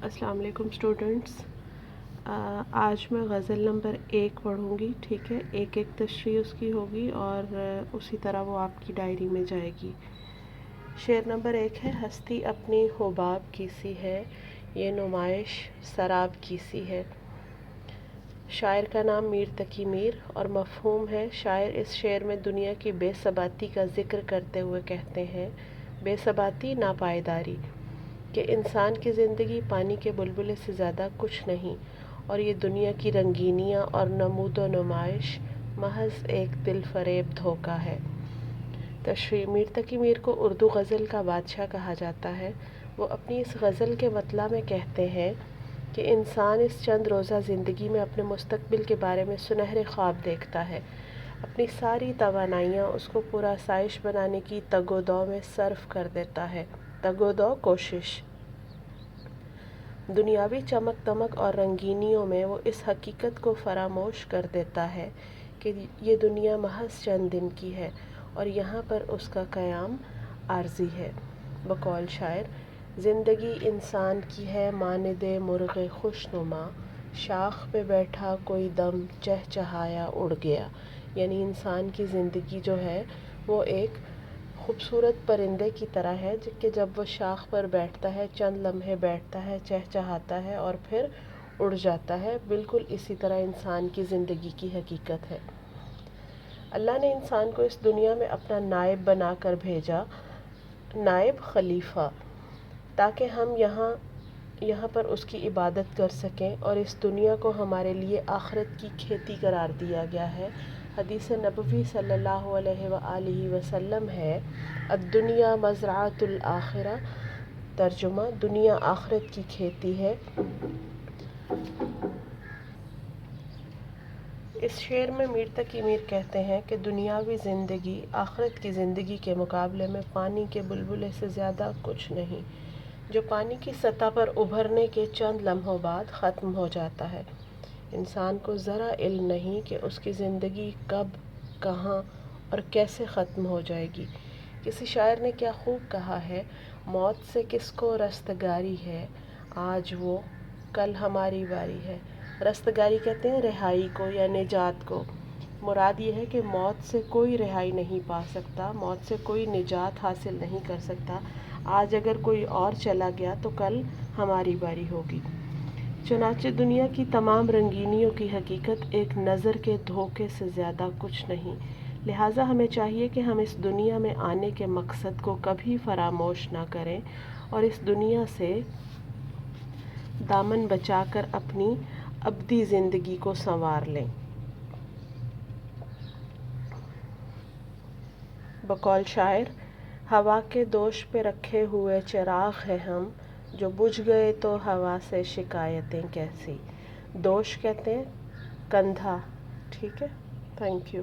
अस्सलाम वालेकुम स्टूडेंट्स। आज मैं गज़ल नंबर 1 पढ़ूँगी, ठीक है। एक एक तशरीह उसकी होगी और उसी तरह वो आपकी डायरी में जाएगी। शेर नंबर 1 है, हस्ती अपनी हुबाब की सी है, ये नुमाइश शराब की सी है। शायर का नाम मीर तकी मीर और मफ़हूम है। शायर इस शेर में दुनिया की बेसबाती का ज़िक्र करते हुए कहते हैं, बेसबाती नापायदारी, कि इंसान की ज़िंदगी पानी के बुलबुले से ज़्यादा कुछ नहीं और ये दुनिया की रंगीनियाँ और नमूद व नुमाइश महज एक दिल फरेब धोखा है। तशरीह, मीर तकी मीर को उर्दू गज़ल का बादशाह कहा जाता है। वो अपनी इस गज़ल के मतला में कहते हैं कि इंसान इस चंद रोज़ा ज़िंदगी में अपने मुस्तक़बिल के बारे में सुनहरे ख्वाब देखता है। अपनी सारी तवानाइयाँ उसको पूरा आसाइश बनाने की तगोदौ में सर्फ कर देता है। तगोदौ कोशिश। दुनियावी चमक दमक और रंगीनियों में वो इस हकीकत को फरामोश कर देता है कि ये दुनिया महज चंद दिन की है और यहाँ पर उसका क़याम आर्ज़ी है। बकौल शायर, ज़िंदगी इंसान की है मानिदे मुर्ग़े खुशनुमा, शाख पे बैठा कोई दम चहचहाया उड़ गया। यानी इंसान की ज़िंदगी जो है वो एक खूबसूरत परिंदे की तरह है कि जब वो शाख पर बैठता है, चंद लम्हे बैठता है, चहचहाता है और फिर उड़ जाता है। बिल्कुल इसी तरह इंसान की ज़िंदगी की हकीकत है। अल्लाह ने इंसान को इस दुनिया में अपना नायब बना कर भेजा, नायब खलीफा, ताकि हम यहाँ पर उसकी इबादत कर सकें और इस दुनिया को हमारे लिए आखिरत की खेती करार दिया गया है। हदीस नबवी सल्लल्लाहु अलैहि वसल्लम है, अद्दुनिया मज़राअतुल आखिरा, तर्जुमा, दुनिया आखिरत की खेती है। इस शेर में मीर तकी मीर कहते हैं कि दुनियावी ज़िंदगी आखिरत की ज़िंदगी के मुकाबले में पानी के बुलबुले से ज़्यादा कुछ नहीं, जो पानी की सतह पर उभरने के चंद लम्हों बाद ख़त्म हो जाता है। इंसान को ज़रा इल्म नहीं कि उसकी ज़िंदगी कब, कहाँ और कैसे ख़त्म हो जाएगी। किसी शायर ने क्या खूब कहा है, मौत से किसको रस्तगारी है, आज वो कल हमारी बारी है। रस्तगारी कहते हैं रिहाई को या निजात को। मुराद ये है कि मौत से कोई रिहाई नहीं पा सकता, मौत से कोई निजात हासिल नहीं कर सकता। आज अगर कोई और चला गया तो कल हमारी बारी होगी। चुनांचे दुनिया की तमाम रंगीनियों की हकीकत एक नज़र के धोखे से ज़्यादा कुछ नहीं। लिहाजा हमें चाहिए कि हम इस दुनिया में आने के मकसद को कभी फरामोश ना करें और इस दुनिया से दामन बचाकर अपनी अब्दी ज़िंदगी को संवार लें। बकौल शायर, हवा के दोष पे रखे हुए चिराग हैं हम, जो बुझ गए तो हवा से शिकायतें कैसी। दोष कहते हैं कंधा, ठीक है। Thank you.